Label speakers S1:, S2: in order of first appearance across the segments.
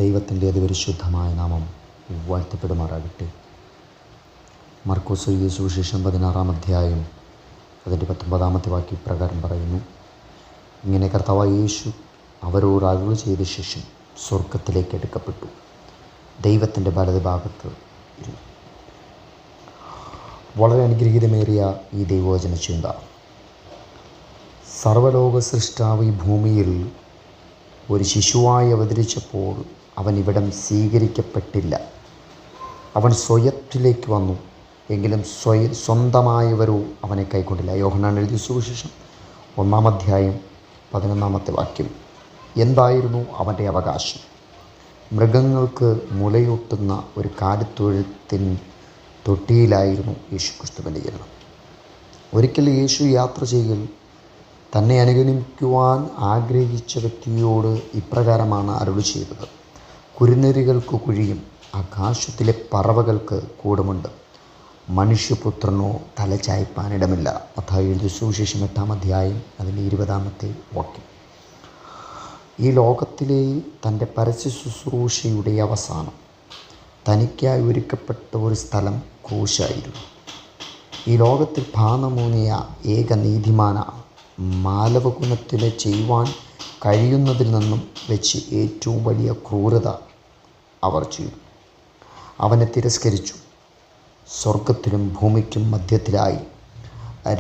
S1: ദൈവത്തിൻ്റെ അതിപരിശുദ്ധമായ നാമം വാഴ്ത്തപ്പെടുമാറാകട്ടെ. മർക്കോസ് എഴുതിയ സുവിശേഷം 16-ാം അധ്യായം അതിൻ്റെ 19-ാമത്തെ വാക്യം പ്രകാരം പറയുന്നു: ഇങ്ങനെ കർത്താവായ യേശു അവരോട് അരുളി ചെയ്ത ശേഷം സ്വർഗത്തിലേക്ക് എടുക്കപ്പെട്ടു, ദൈവത്തിൻ്റെ വലതുഭാഗത്ത് ഇരുന്നു. വളരെ അനുഗ്രഹീതമേറിയ ഈ ദൈവവചന ചിന്ത, സർവ്വലോക സൃഷ്ടാവ് ഈ ഭൂമിയിൽ ഒരു ശിശുവായി അവതരിച്ചപ്പോൾ അവൻ ഇവിടം സ്വീകരിക്കപ്പെട്ടില്ല. അവൻ സ്വയത്തിലേക്ക് വന്നു, എങ്കിലും സ്വന്തമായവരോ അവനെ കൈക്കൊണ്ടില്ല. യോഹന്നാൻ എഴുതിയ സുവിശേഷം 1-ാം അധ്യായം 11-ാമത്തെ വാക്യം. എന്തായിരുന്നു അവൻ്റെ അവകാശം? മൃഗങ്ങൾക്ക് മുലയൂട്ടുന്ന ഒരു കാലിത്തൊഴുത്തിൻ തൊട്ടിയിലായിരുന്നു യേശുക്രിസ്തുവിൻ്റെ ജനനം. ഒരിക്കൽ യേശു യാത്ര ചെയ്യൽ തന്നെ അനുഗമിക്കുവാൻ ആഗ്രഹിച്ച വ്യക്തിയോട് ഇപ്രകാരമാണ് അരുളി ചെയ്തത്: കുറുനരികൾക്ക് കുഴിയും ആകാശത്തിലെ പറവകൾക്ക് കൂടുമുണ്ട്, മനുഷ്യപുത്രനോ തല ചായ്പാനിടമില്ല. മത്തായി എഴുതിയ സുവിശേഷം 8-ാം അധ്യായം അതിൻ്റെ 20-ാമത്തെ വാക്യം. ഈ ലോകത്തിലെ തൻ്റെ പരസ്യ ശുശ്രൂഷയുടെ അവസാനം തനിക്കായി ഒരുക്കപ്പെട്ട ഒരു സ്ഥലം ക്രൂശായിരുന്നു. ഈ ലോകത്തിൽ ഭാനമൂന്നിയ ഏക നീതിമാനാണ്. മാനവകുലത്തിന് ചെയ്യുവാൻ കഴിയുന്നതിൽ നിന്നും വെച്ച് ഏറ്റവും വലിയ ക്രൂരത അവർ ചെയ്തു. അവനെ തിരസ്കരിച്ചു. സ്വർഗത്തിനും ഭൂമിക്കും മധ്യത്തിലായി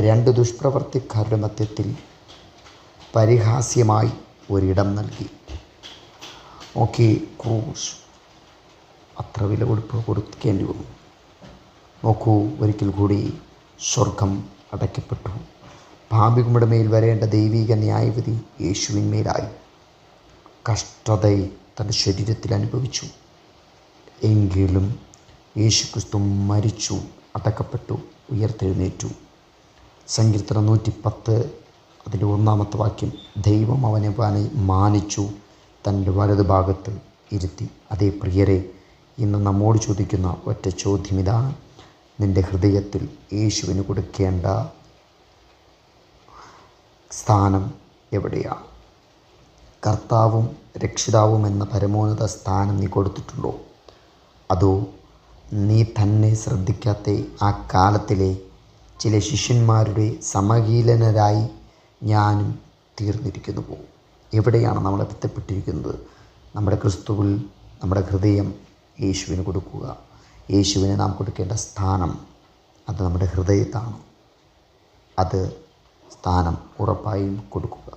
S1: രണ്ട് ദുഷ്പ്രവർത്തിക്കാരുടെ മധ്യത്തിൽ പരിഹാസ്യമായി ഒരിടം നൽകി. നോക്കി, ക്രൂശ് അത്ര വില കൊടുക്കേണ്ടി വന്നു. നോക്കൂ, ഒരിക്കൽ കൂടി സ്വർഗം അടയ്ക്കപ്പെട്ടു. പാപികളുടെ മേൽ വരേണ്ട ദൈവിക ന്യായവിധി യേശുവിന്മേലായി. കഷ്ടതയെ തൻ്റെ ശരീരത്തിൽ അനുഭവിച്ചു. എങ്കിലും യേശുക്രിസ്തു മരിച്ചു, അടക്കപ്പെട്ടു, ഉയർത്തെഴുന്നേറ്റു. സങ്കീർത്തനം 110 അതിൻ്റെ 1-ാമത്തെ വാക്യം: ദൈവം അവനെ മാനിച്ചു, തൻ്റെ വലതുഭാഗത്ത് ഇരുത്തി. അതേ പ്രിയരെ, ഇന്ന് നമ്മോട് ചോദിക്കുന്ന ഒറ്റ ചോദ്യം ഇതാണ്: നിൻ്റെ ഹൃദയത്തിൽ യേശുവിന് കൊടുക്കേണ്ട സ്ഥാനം എവിടെയാണ്? കർത്താവും രക്ഷിതാവും എന്ന പരമോന്നത സ്ഥാനം നീ കൊടുത്തിട്ടുണ്ടോ? അതോ നീ തന്നെ ശ്രദ്ധിക്കാത്ത ആ കാലത്തിലെ ചില ശിഷ്യന്മാരുടെ സമകാലീനരായി ഞാനും തീർന്നിരിക്കുന്നു പോകും? എവിടെയാണ് നമ്മൾ എത്തപ്പെട്ടിരിക്കുന്നത്? നമ്മുടെ ക്രിസ്തുവിൽ നമ്മുടെ ഹൃദയം യേശുവിന് കൊടുക്കുക. യേശുവിന് നാം കൊടുക്കേണ്ട സ്ഥാനം അത് നമ്മുടെ ഹൃദയത്താണ്. അത് സ്ഥാനം ഉറപ്പായും കൊടുക്കുക.